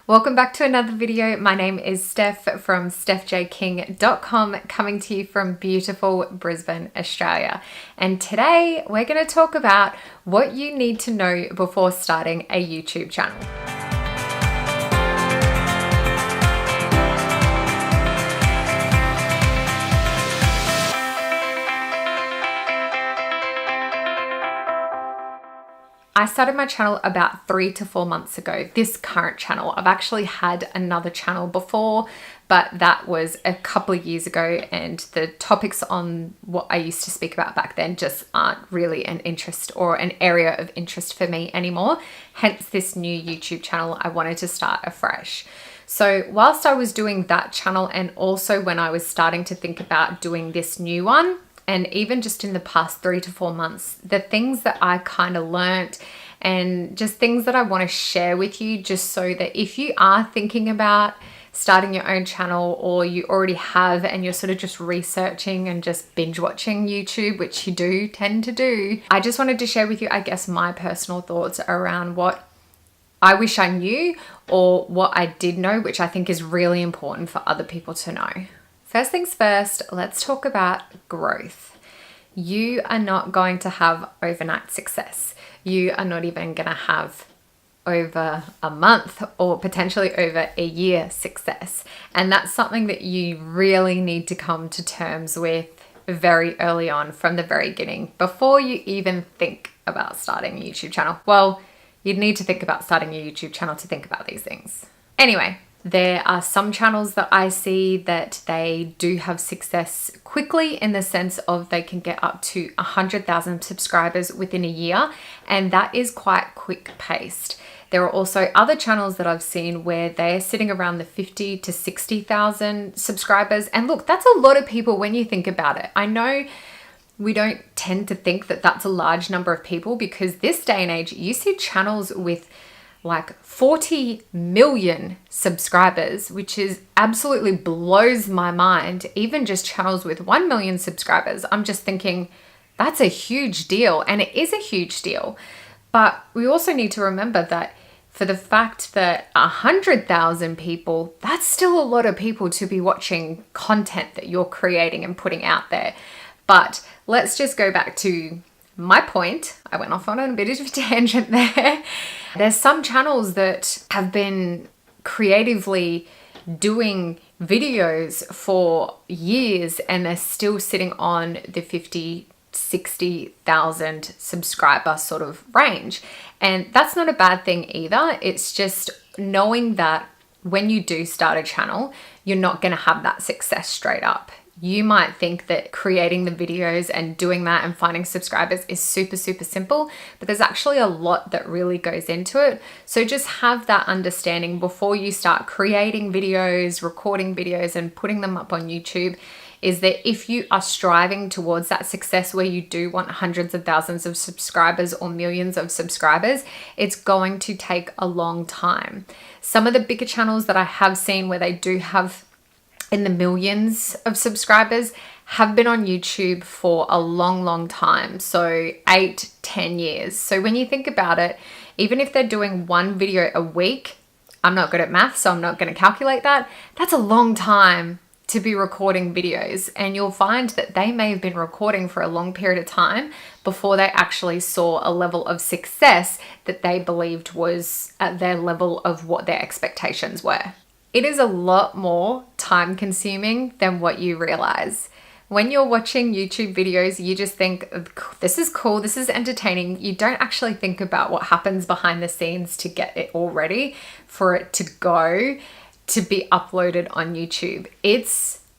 Welcome back to another video. My name is Steph from stephjking.com, coming to you from beautiful Brisbane, Australia. And today we're going to talk about what you need to know before starting a YouTube channel. I started my channel about 3 to 4 months ago, this current channel. I've actually had another channel before, but that was a couple of years ago, and the topics on what I used to speak about back then just aren't really an interest or an area of interest for me anymore. Hence this new YouTube channel, I wanted to start afresh. So whilst I was doing that channel, and also when I was starting to think about doing this new one, and even just in the past 3 to 4 months, the things that I kind of learnt and just things that I want to share with you, just so that if you are thinking about starting your own channel, or you already have and you're sort of just researching and just binge watching YouTube, which you do tend to do, I just wanted to share with you, I guess, my personal thoughts around what I wish I knew or what I did know, which I think is really important for other people to know. First things first, let's talk about growth. You are not going to have overnight success. You are not even going to have over a month or potentially over a year success. And that's something that you really need to come to terms with very early on, from the very beginning, before you even think about starting a YouTube channel. Well, you'd need to think about starting a YouTube channel to think about these things. Anyway, there are some channels that I see that they do have success quickly, in the sense of they can get up to 100,000 subscribers within a year, and that is quite quick paced. There are also other channels that I've seen where they're sitting around the 50 to 60,000 subscribers. And look, that's a lot of people when you think about it. I know we don't tend to think that that's a large number of people, because this day and age, you see channels with like 40 million subscribers, which is absolutely blows my mind. Even just channels with 1 million subscribers, I'm just thinking that's a huge deal, and it is a huge deal. But we also need to remember that for the fact that 100,000 people, that's still a lot of people to be watching content that you're creating and putting out there. But let's just go back to my point. I went off on a bit of a tangent there. There's some channels that have been creatively doing videos for years, and they're still sitting on the 50, 60,000 subscriber sort of range. And that's not a bad thing either. It's just knowing that when you do start a channel, you're not going to have that success straight up. You might think that creating the videos and doing that and finding subscribers is super, super simple, but there's actually a lot that really goes into it. So just have that understanding before you start creating videos, recording videos, and putting them up on YouTube, is that if you are striving towards that success where you do want hundreds of thousands of subscribers or millions of subscribers, it's going to take a long time. Some of the bigger channels that I have seen where they do have in the millions of subscribers have been on YouTube for a long, long time. So 8, 10 years. So when you think about it, even if they're doing one video a week, I'm not good at math, so I'm not going to calculate that. That's a long time to be recording videos. And you'll find that they may have been recording for a long period of time before they actually saw a level of success that they believed was at their level of what their expectations were. It is a lot more time consuming than what you realize. When you're watching YouTube videos, you just think, this is cool, this is entertaining. You don't actually think about what happens behind the scenes to get it all ready for it to go to be uploaded on YouTube. It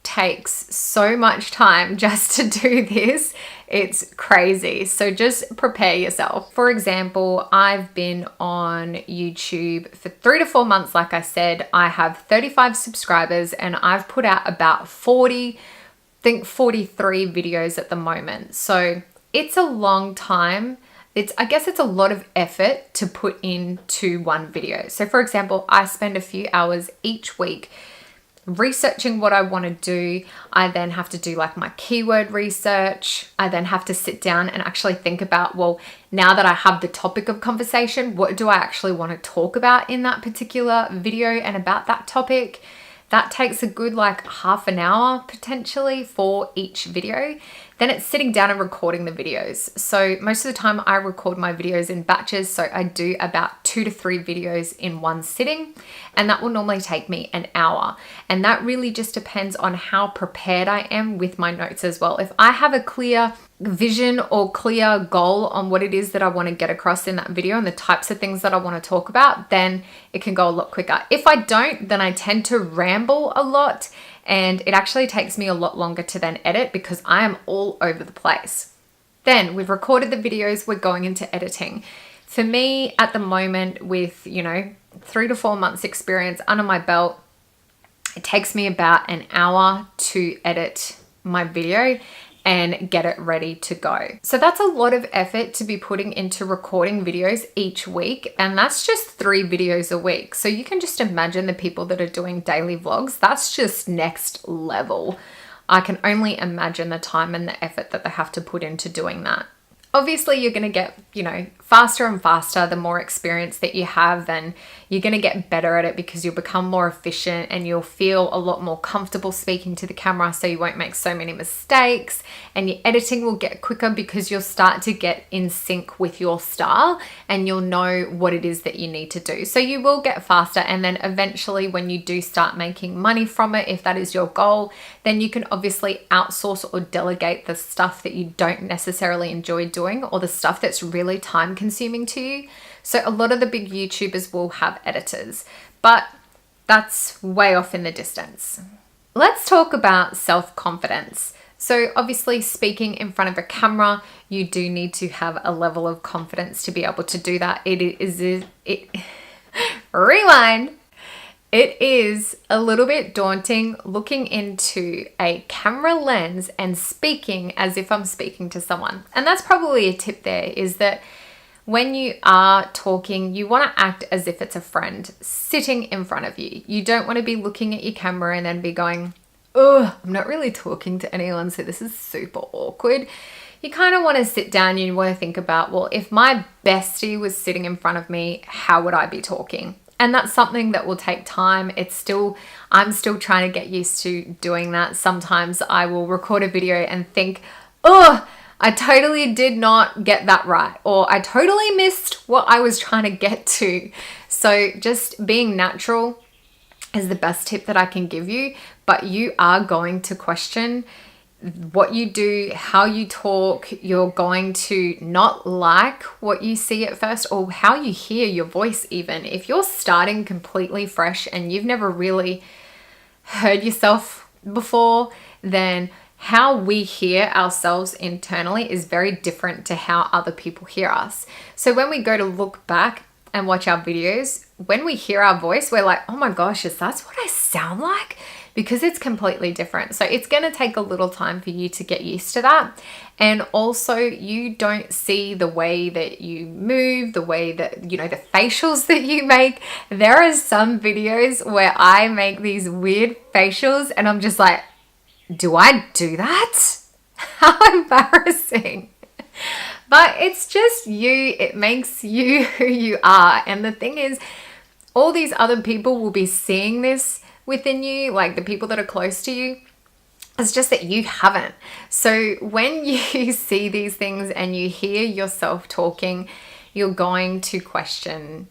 takes so much time just to do this. It's crazy. So just prepare yourself. For example, I've been on YouTube for 3 to 4 months. Like I said, I have 35 subscribers, and I've put out about 43 videos at the moment. So it's a long time. I guess it's a lot of effort to put into one video. So for example, I spend a few hours each week researching what I want to do. I then have to do like my keyword research. I then have to sit down and actually think about, well, now that I have the topic of conversation, what do I actually want to talk about in that particular video and about that topic? That takes a good like half an hour potentially for each video. Then it's sitting down and recording the videos. So most of the time I record my videos in batches. So I do about 2 to 3 videos in one sitting, and that will normally take me an hour. And that really just depends on how prepared I am with my notes as well. If I have a clear vision or clear goal on what it is that I want to get across in that video and the types of things that I want to talk about, then it can go a lot quicker. If I don't, then I tend to ramble a lot, and it actually takes me a lot longer to then edit because I am all over the place. Then we've recorded the videos, we're going into editing. For me at the moment, with 3 to 4 months experience under my belt, it takes me about an hour to edit my video and get it ready to go. So that's a lot of effort to be putting into recording videos each week, and that's just 3 videos a week. So you can just imagine the people that are doing daily vlogs, that's just next level. I can only imagine the time and the effort that they have to put into doing that. Obviously, you're going to get, faster and faster the more experience that you have, and you're going to get better at it because you'll become more efficient and you'll feel a lot more comfortable speaking to the camera, so you won't make so many mistakes, and your editing will get quicker because you'll start to get in sync with your style and you'll know what it is that you need to do. So you will get faster, and then eventually when you do start making money from it, if that is your goal, then you can obviously outsource or delegate the stuff that you don't necessarily enjoy doing, or the stuff that's really time consuming to you. So a lot of the big YouTubers will have editors, but that's way off in the distance. Let's talk about self-confidence. So obviously speaking in front of a camera, you do need to have a level of confidence to be able to do that. Rewind. It is a little bit daunting looking into a camera lens and speaking as if I'm speaking to someone. And that's probably a tip there, is that when you are talking, you want to act as if it's a friend sitting in front of you. You don't want to be looking at your camera and then be going, oh, I'm not really talking to anyone, so this is super awkward. You kind of want to sit down and you want to think about, well, if my bestie was sitting in front of me, how would I be talking? And that's something that will take time. I'm still trying to get used to doing that. Sometimes I will record a video and think, oh, I totally did not get that right, or I totally missed what I was trying to get to. So just being natural is the best tip that I can give you, but you are going to question what you do, how you talk. You're going to not like what you see at first, or how you hear your voice even. If you're starting completely fresh and you've never really heard yourself before, then how we hear ourselves internally is very different to how other people hear us. So when we go to look back and watch our videos, when we hear our voice, we're like, oh my gosh, is that what I sound like? Because it's completely different. So it's going to take a little time for you to get used to that. And also you don't see the way that you move, the way that, the facials that you make. There are some videos where I make these weird facials and I'm just like, do I do that? How embarrassing. But it's just you. It makes you who you are. And the thing is, all these other people will be seeing this within you, like the people that are close to you. It's just that you haven't. So when you see these things and you hear yourself talking, you're going to question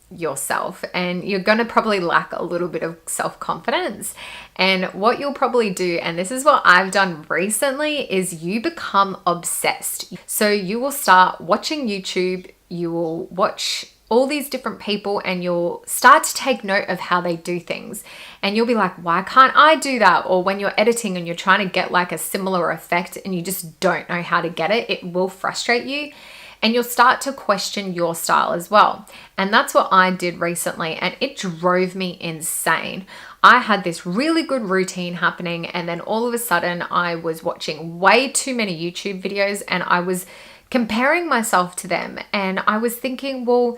yourself and you're going to probably lack a little bit of self-confidence. And what you'll probably do, and this is what I've done recently, is you become obsessed. So you will start watching YouTube, you will watch all these different people, and you'll start to take note of how they do things. And you'll be like, why can't I do that? Or when you're editing and you're trying to get like a similar effect and you just don't know how to get it, it will frustrate you. And you'll start to question your style as well. And that's what I did recently, and it drove me insane. I had this really good routine happening, and then all of a sudden I was watching way too many YouTube videos and I was comparing myself to them. And I was thinking, well,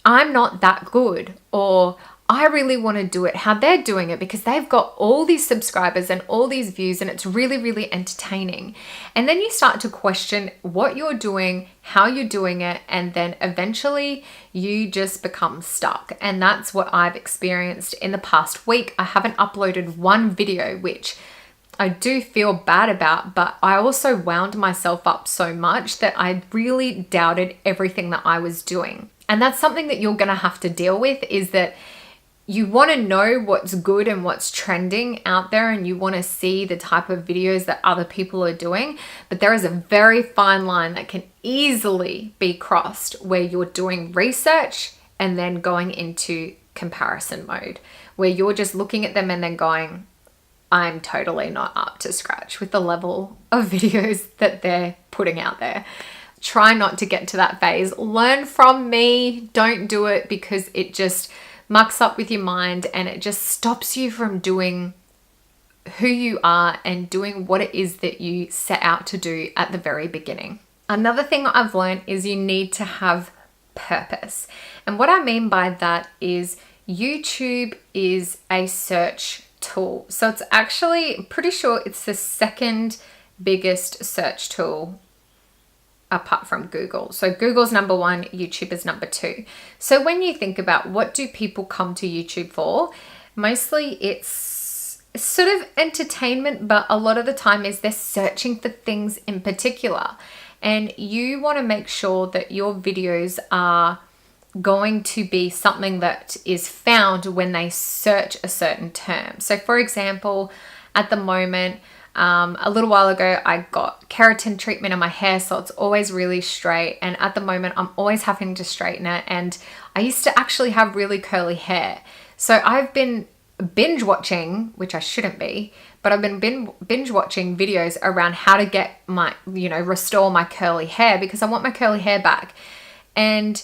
I'm not that good, or I really want to do it how they're doing it because they've got all these subscribers and all these views and it's really, really entertaining. And then you start to question what you're doing, how you're doing it, and then eventually you just become stuck. And that's what I've experienced in the past week. I haven't uploaded one video, which I do feel bad about, but I also wound myself up so much that I really doubted everything that I was doing. And that's something that you're going to have to deal with, is that you want to know what's good and what's trending out there, and you want to see the type of videos that other people are doing. But there is a very fine line that can easily be crossed where you're doing research and then going into comparison mode, where you're just looking at them and then going, I'm totally not up to scratch with the level of videos that they're putting out there. Try not to get to that phase. Learn from me. Don't do it, because it just mucks up with your mind and it just stops you from doing who you are and doing what it is that you set out to do at the very beginning. Another thing I've learned is you need to have purpose. And what I mean by that is YouTube is a search tool. So it's actually, I'm pretty sure it's the second biggest search tool apart from Google. So Google's number one, YouTube is number two. So when you think about what do people come to YouTube for, mostly it's sort of entertainment, but a lot of the time is they're searching for things in particular. And you want to make sure that your videos are going to be something that is found when they search a certain term. So for example, at the moment, a little while ago, I got keratin treatment in my hair, so it's always really straight. And at the moment, I'm always having to straighten it. And I used to actually have really curly hair. So I've been binge watching, which I shouldn't be, but I've been binge watching videos around how to get my, restore my curly hair, because I want my curly hair back. And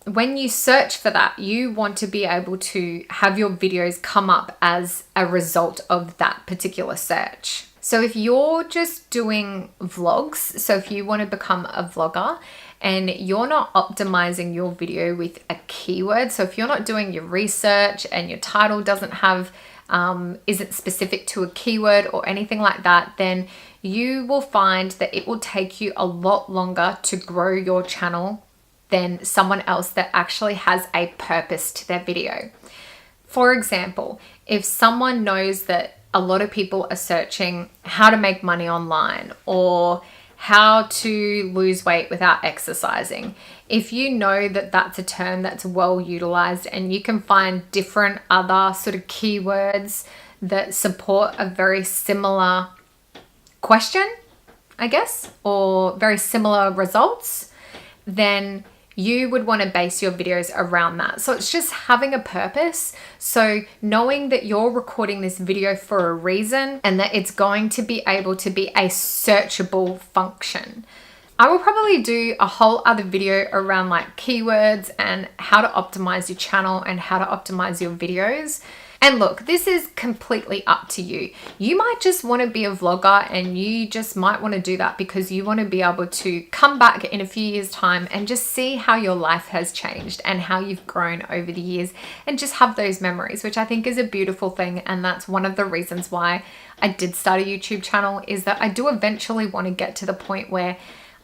when you search for that, you want to be able to have your videos come up as a result of that particular search. So if you're just doing vlogs, so if you want to become a vlogger and you're not optimizing your video with a keyword, so if you're not doing your research and your title doesn't have, isn't specific to a keyword or anything like that, then you will find that it will take you a lot longer to grow your channel than someone else that actually has a purpose to their video. For example, if someone knows that a lot of people are searching how to make money online or how to lose weight without exercising, if you know that that's a term that's well utilized and you can find different other sort of keywords that support a very similar question, I guess, or very similar results, then you would want to base your videos around that. So it's just having a purpose. So knowing that you're recording this video for a reason and that it's going to be able to be a searchable function. I will probably do a whole other video around like keywords and how to optimize your channel and how to optimize your videos. And look, this is completely up to you. You might just want to be a vlogger and you just might want to do that because you want to be able to come back in a few years' time and just see how your life has changed and how you've grown over the years and just have those memories, which I think is a beautiful thing. And that's one of the reasons why I did start a YouTube channel, is that I do eventually want to get to the point where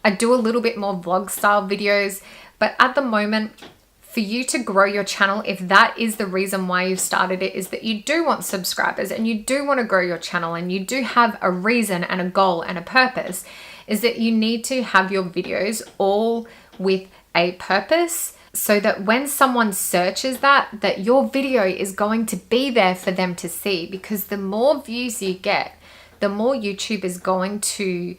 I do a little bit more vlog style videos. But at the moment, for you to grow your channel, if that is the reason why you've started it, is that you do want subscribers and you do want to grow your channel and you do have a reason and a goal and a purpose, is that you need to have your videos all with a purpose, so that when someone searches that your video is going to be there for them to see. Because the more views you get, the more YouTube is going to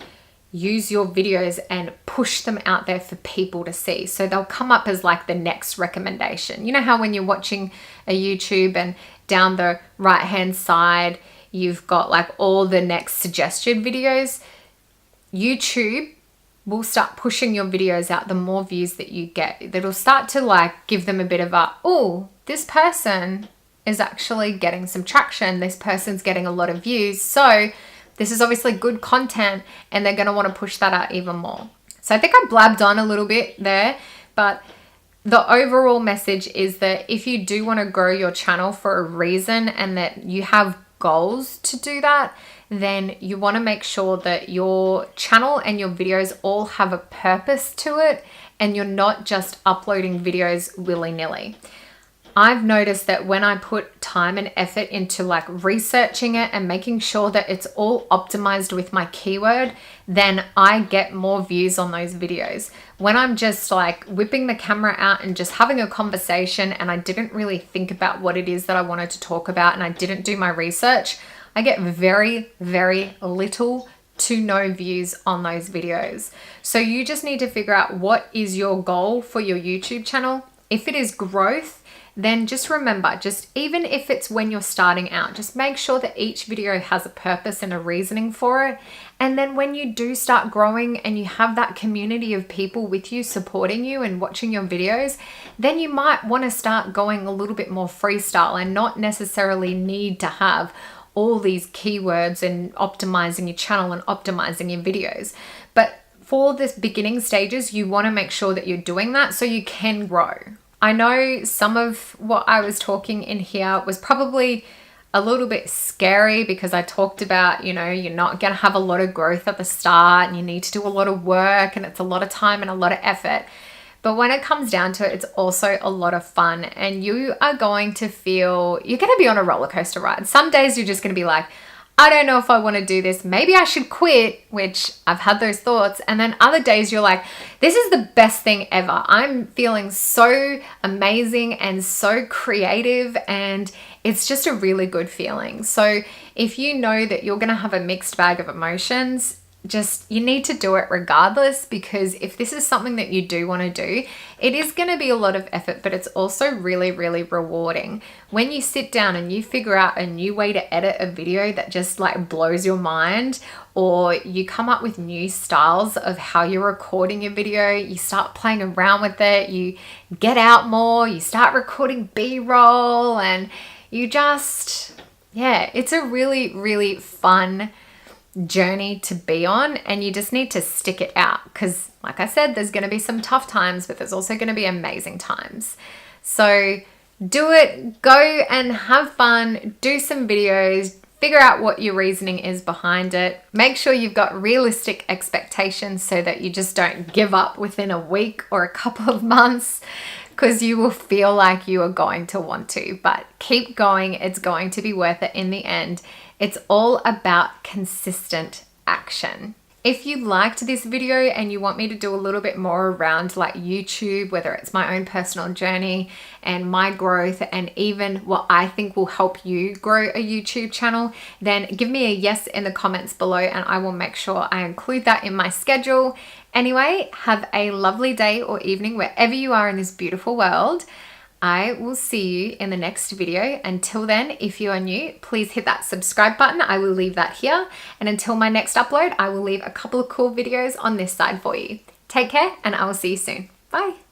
use your videos and push them out there for people to see. So they'll come up as like the next recommendation. You know how when you're watching a YouTube and down the right hand side, you've got like all the next suggested videos? YouTube will start pushing your videos out the more views that you get. It'll start to like give them a bit of a, oh, this person is actually getting some traction. This person's getting a lot of views. So this is obviously good content and they're going to want to push that out even more. So I think I blabbed on a little bit there, but the overall message is that if you do want to grow your channel for a reason and that you have goals to do that, then you want to make sure that your channel and your videos all have a purpose to it and you're not just uploading videos willy-nilly. I've noticed that when I put time and effort into like researching it and making sure that it's all optimized with my keyword, then I get more views on those videos. When I'm just like whipping the camera out and just having a conversation and I didn't really think about what it is that I wanted to talk about and I didn't do my research, I get very, very little to no views on those videos. So you just need to figure out what is your goal for your YouTube channel. If it is growth, then just remember, just even if it's when you're starting out, just make sure that each video has a purpose and a reasoning for it. And then when you do start growing and you have that community of people with you, supporting you and watching your videos, then you might want to start going a little bit more freestyle and not necessarily need to have all these keywords and optimizing your channel and optimizing your videos. But for this beginning stages, you want to make sure that you're doing that so you can grow. I know some of what I was talking in here was probably a little bit scary because I talked about, you know, you're not going to have a lot of growth at the start and you need to do a lot of work and it's a lot of time and a lot of effort. But when it comes down to it, it's also a lot of fun and you are going to feel, you're going to be on a roller coaster ride. Some days you're just going to be like, I don't know if I want to do this. Maybe I should quit, which I've had those thoughts. And then other days you're like, this is the best thing ever. I'm feeling so amazing and so creative and it's just a really good feeling. So if you know that you're going to have a mixed bag of emotions, just you need to do it regardless, because if this is something that you do want to do, it is going to be a lot of effort, but it's also really, really rewarding. When you sit down and you figure out a new way to edit a video that just like blows your mind, or you come up with new styles of how you're recording your video, you start playing around with it, you get out more, you start recording B-roll, and you just, yeah, it's a really, really fun journey to be on, and you just need to stick it out because like I said, there's going to be some tough times, but there's also going to be amazing times. So do it, go and have fun, do some videos, figure out what your reasoning is behind it. Make sure you've got realistic expectations so that you just don't give up within a week or a couple of months, because you will feel like you are going to want to, but keep going. It's going to be worth it in the end. It's all about consistent action. If you liked this video and you want me to do a little bit more around like YouTube, whether it's my own personal journey and my growth and even what I think will help you grow a YouTube channel, then give me a yes in the comments below and I will make sure I include that in my schedule. Anyway, have a lovely day or evening wherever you are in this beautiful world. I will see you in the next video. Until then, if you are new, please hit that subscribe button. I will leave that here. And until my next upload, I will leave a couple of cool videos on this side for you. Take care and I will see you soon. Bye.